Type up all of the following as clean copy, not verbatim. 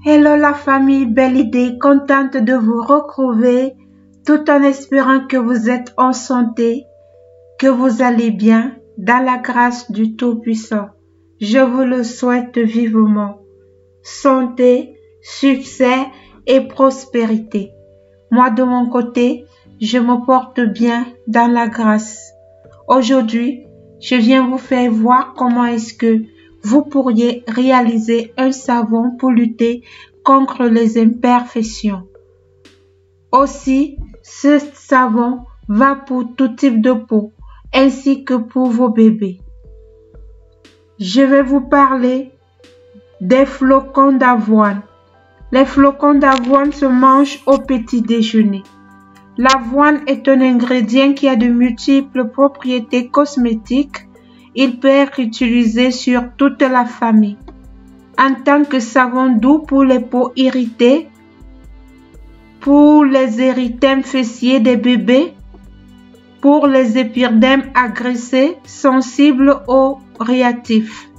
Hello la famille, belle idée, contente de vous retrouver, tout en espérant que vous êtes en santé, que vous allez bien, dans la grâce du Tout-Puissant. Je vous le souhaite vivement. Santé, succès et prospérité. Moi de mon côté, je me porte bien dans la grâce. Aujourd'hui, je viens vous faire voir comment est-ce que vous pourriez réaliser un savon pour lutter contre les imperfections. Aussi, ce savon va pour tout type de peau, ainsi que pour vos bébés. Je vais vous parler des flocons d'avoine. Les flocons d'avoine se mangent au petit déjeuner. L'avoine est un ingrédient qui a de multiples propriétés cosmétiques. Il peut être utilisé sur toute la famille. En tant que savon doux pour les peaux irritées, pour les érythèmes fessiers des bébés, pour les épidermes agressés, sensibles aux réactifs.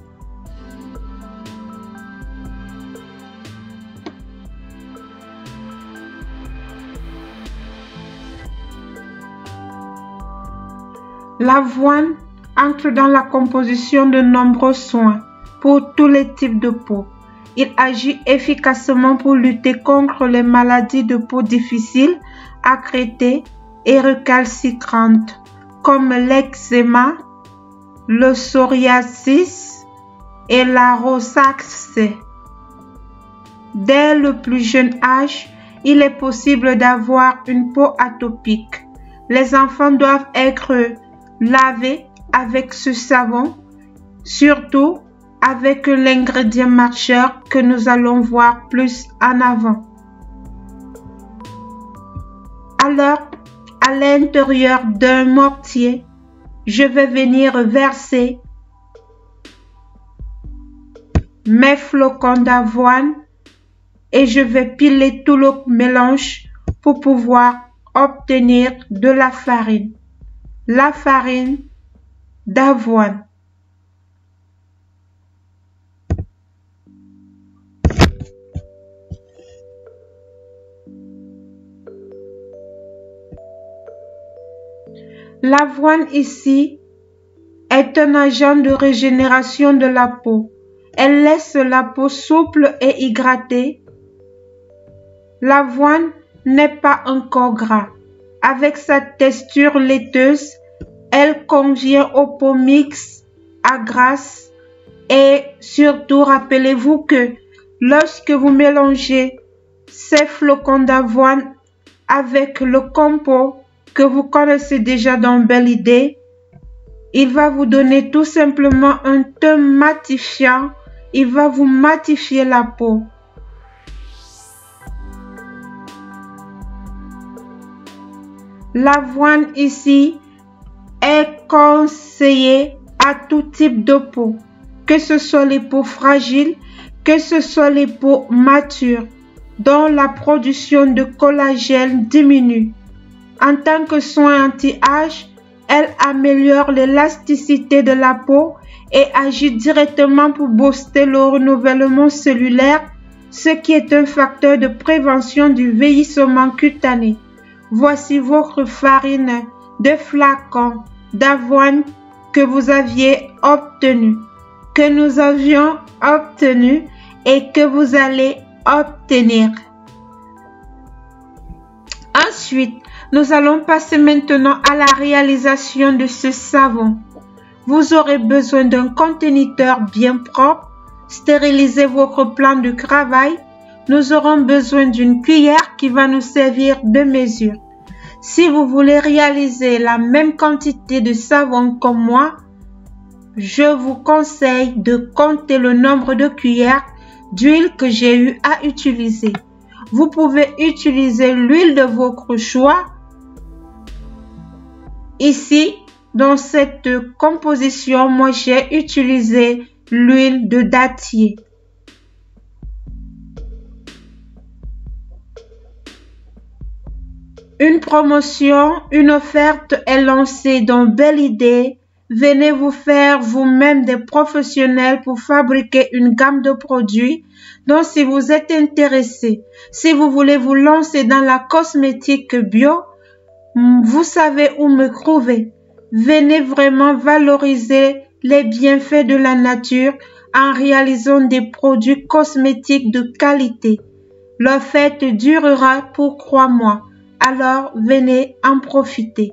L'avoine entre dans la composition de nombreux soins pour tous les types de peau. Il agit efficacement pour lutter contre les maladies de peau difficiles à traiter et recalcitrantes, comme l'eczéma, le psoriasis et la rosacée. Dès le plus jeune âge, il est possible d'avoir une peau atopique. Les enfants doivent être lavés avec ce savon, surtout avec l'ingrédient marcheur que nous allons voir plus en avant. Alors, à l'intérieur d'un mortier, je vais venir verser mes flocons d'avoine et je vais piler tout le mélange pour pouvoir obtenir de la farine. La farine d'avoine. L'avoine ici est un agent de régénération de la peau. Elle laisse la peau souple et hydratée. L'avoine n'est pas encore gras. Avec sa texture laiteuse, elle convient aux peaux mixtes, à grasse et surtout rappelez-vous que lorsque vous mélangez ces flocons d'avoine avec le compo que vous connaissez déjà dans Belle Idée, il va vous donner tout simplement un teint matifiant, il va vous matifier la peau. L'avoine ici est conseillée à tout type de peau, que ce soit les peaux fragiles, que ce soit les peaux matures, dont la production de collagène diminue. En tant que soin anti-âge, elle améliore l'élasticité de la peau et agit directement pour booster le renouvellement cellulaire, ce qui est un facteur de prévention du vieillissement cutané. Voici votre farine de flacons d'avoine que vous aviez obtenue, que nous avions obtenue et que vous allez obtenir. Ensuite, nous allons passer maintenant à la réalisation de ce savon. Vous aurez besoin d'un conteneur bien propre. Stérilisez votre plan de travail. Nous aurons besoin d'une cuillère qui va nous servir de mesure. Si vous voulez réaliser la même quantité de savon comme moi, je vous conseille de compter le nombre de cuillères d'huile que j'ai eu à utiliser. Vous pouvez utiliser l'huile de votre choix. Ici, dans cette composition, moi j'ai utilisé l'huile de dattier. Une promotion, une offerte est lancée dans Belle Idée venez vous faire vous-même des professionnels pour fabriquer une gamme de produits. Donc, si vous êtes intéressé, si vous voulez vous lancer dans la cosmétique bio, vous savez où me trouver. Venez vraiment valoriser les bienfaits de la nature en réalisant des produits cosmétiques de qualité. Leur fête durera pour 3 mois. Alors, venez en profiter.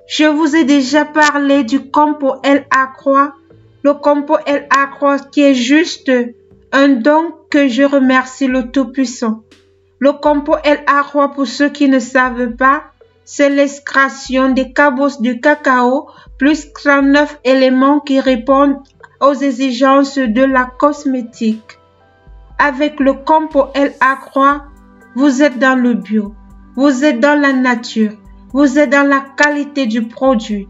Je vous ai déjà parlé du compo L-Accroît. Le compo L-Accroît qui est juste un don que je remercie le Tout-Puissant. Le compo L-Accroît, pour ceux qui ne savent pas, c'est l'extraction des cabosses de cacao plus 39 éléments qui répondent aux exigences de la cosmétique. Avec le compo L-Accroît, vous êtes dans le bio, vous êtes dans la nature, vous êtes dans la qualité du produit.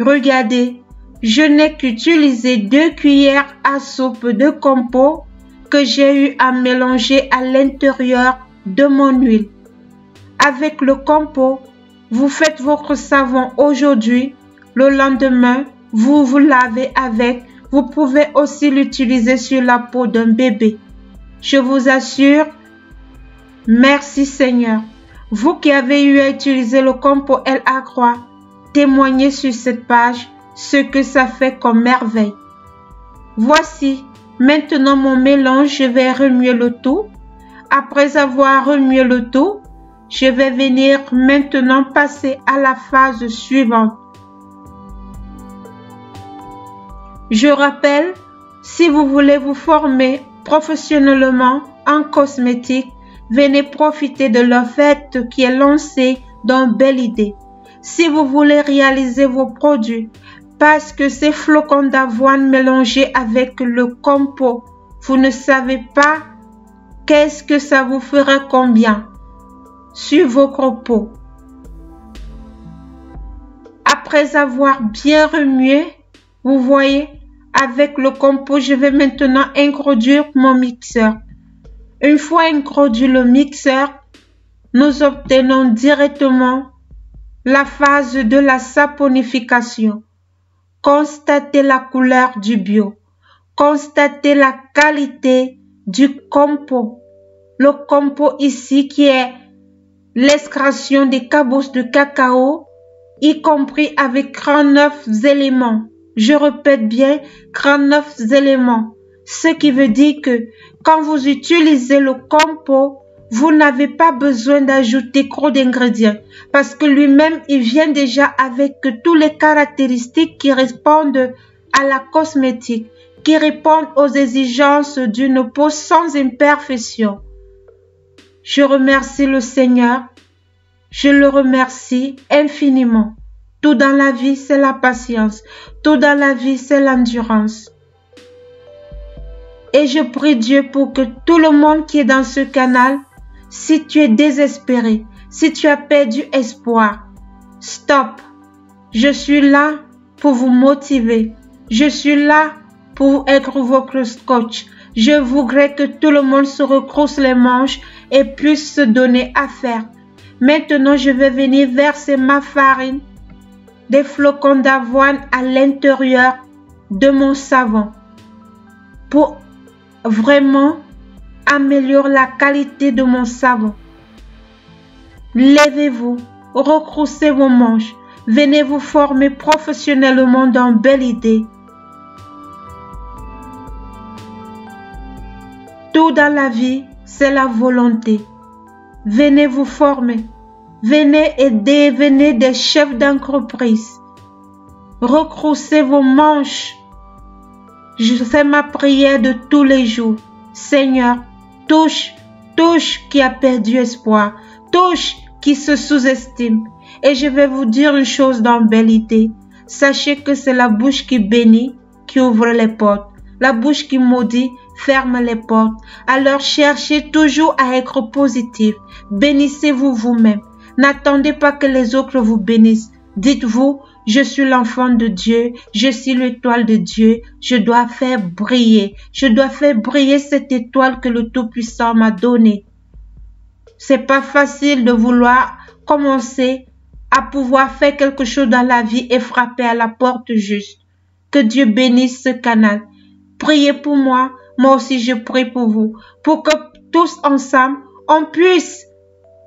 Regardez, je n'ai qu'utilisé 2 cuillères à soupe de compo que j'ai eu à mélanger à l'intérieur de mon huile. Avec le compo, vous faites votre savon aujourd'hui, le lendemain, vous vous lavez avec. Vous pouvez aussi l'utiliser sur la peau d'un bébé. Je vous assure, merci Seigneur. Vous qui avez eu à utiliser le compo L-Accroît, témoignez sur cette page ce que ça fait comme merveille. Voici maintenant mon mélange, je vais remuer le tout. Après avoir remué le tout, je vais venir maintenant passer à la phase suivante. Je rappelle, si vous voulez vous former professionnellement en cosmétique, venez profiter de l'offre qui est lancée dans Belle Idée. Si vous voulez réaliser vos produits, parce que ces flocons d'avoine mélangés avec le compo, vous ne savez pas qu'est-ce que ça vous fera combien sur votre peau. Après avoir bien remué, vous voyez, avec le compo, je vais maintenant introduire mon mixeur. Une fois introduit le mixeur, nous obtenons directement la phase de la saponification. Constatez la couleur du bio. Constatez la qualité du compo. Le compo ici qui est l'extraction des cabosses de cacao, y compris avec 39 éléments. Je répète bien, 39 éléments. Ce qui veut dire que quand vous utilisez le compo, vous n'avez pas besoin d'ajouter trop d'ingrédients parce que lui-même, il vient déjà avec toutes les caractéristiques qui répondent à la cosmétique, qui répondent aux exigences d'une peau sans imperfection. Je remercie le Seigneur. Je le remercie infiniment. Tout dans la vie, c'est la patience. Tout dans la vie, c'est l'endurance. Et je prie Dieu pour que tout le monde qui est dans ce canal, si tu es désespéré, si tu as perdu espoir, stop. Je suis là pour vous motiver. Je suis là pour être votre coach. Je voudrais que tout le monde se retrousse les manches et puisse se donner à faire. Maintenant, je vais venir verser ma farine, des flocons d'avoine à l'intérieur de mon savon pour vraiment améliorer la qualité de mon savon. Levez-vous, retroussez vos manches, venez vous former professionnellement dans Belle Idée. Tout dans la vie, c'est la volonté. Venez vous former. Venez aider, venez des chefs d'entreprise. Retroussez vos manches. Je fais ma prière de tous les jours. Seigneur, touche qui a perdu espoir. Touche qui se sous-estime. Et je vais vous dire une chose dans Belle Idée. Sachez que c'est la bouche qui bénit, qui ouvre les portes. La bouche qui maudit, ferme les portes. Alors cherchez toujours à être positif. Bénissez-vous vous-même. N'attendez pas que les autres vous bénissent. Dites-vous, je suis l'enfant de Dieu, je suis l'étoile de Dieu, je dois faire briller. Je dois faire briller cette étoile que le Tout-Puissant m'a donnée. C'est pas facile de vouloir commencer à pouvoir faire quelque chose dans la vie et frapper à la porte juste. Que Dieu bénisse ce canal. Priez pour moi, moi aussi je prie pour vous, pour que tous ensemble, on puisse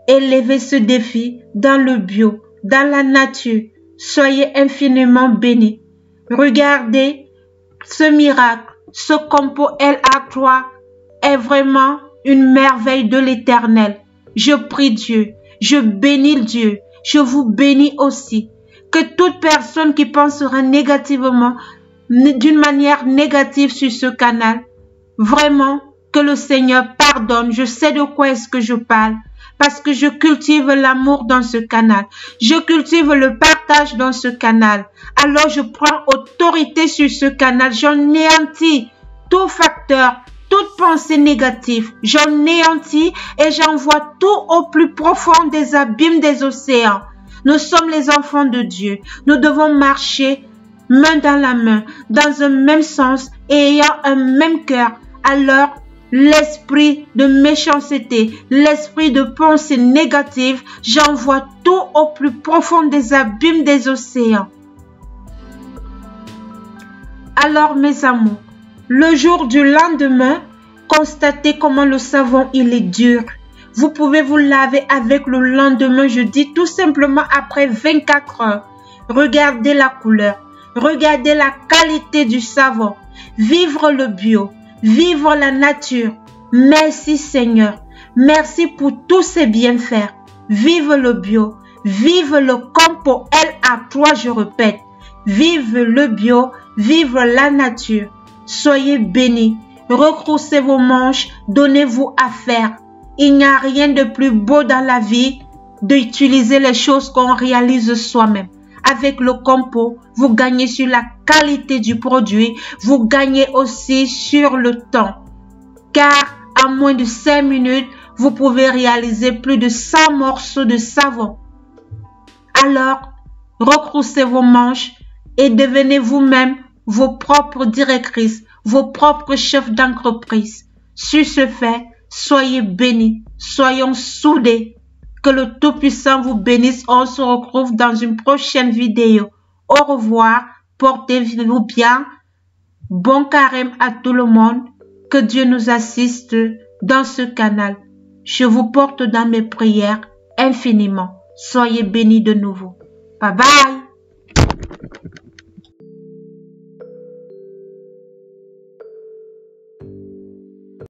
élever ce défi dans le bio, dans la nature. Soyez infiniment bénis. Regardez ce miracle, ce compo LA3 est vraiment une merveille de l'Éternel. Je prie Dieu, je bénis Dieu, je vous bénis aussi. Que toute personne qui pensera négativement, d'une manière négative sur ce canal, vraiment que le Seigneur pardonne. Je sais de quoi est-ce que je parle, parce que je cultive l'amour dans ce canal. Je cultive le partage dans ce canal. Alors je prends autorité sur ce canal. J'anéantis tout facteur, toute pensée négative. J'anéantis et j'envoie tout au plus profond des abîmes des océans. Nous sommes les enfants de Dieu. Nous devons marcher main dans la main, dans un même sens et ayant un même cœur. Alors, l'esprit de méchanceté, l'esprit de pensée négative, j'envoie tout au plus profond des abîmes des océans. Alors, mes amours, le jour du lendemain, constatez comment le savon, il est dur. Vous pouvez vous laver avec le lendemain, je dis tout simplement après 24 heures. Regardez la couleur, regardez la qualité du savon. Vivre le bio, vivre la nature. Merci Seigneur, merci pour tous ces bienfaits. Vive le bio, vive le compo LA3, je répète. Vive le bio, vive la nature. Soyez bénis, recroussez vos manches, donnez-vous à faire. Il n'y a rien de plus beau dans la vie d'utiliser les choses qu'on réalise soi-même. Avec le compo, vous gagnez sur la qualité du produit, vous gagnez aussi sur le temps. Car en moins de 5 minutes, vous pouvez réaliser plus de 100 morceaux de savon. Alors, recroussez vos manches et devenez vous-même vos propres directrices, vos propres chefs d'entreprise. Sur ce fait, soyez bénis, soyons soudés. Que le Tout-Puissant vous bénisse. On se retrouve dans une prochaine vidéo. Au revoir, portez-vous bien. Bon carême à tout le monde. Que Dieu nous assiste dans ce canal. Je vous porte dans mes prières infiniment. Soyez bénis de nouveau. Bye bye.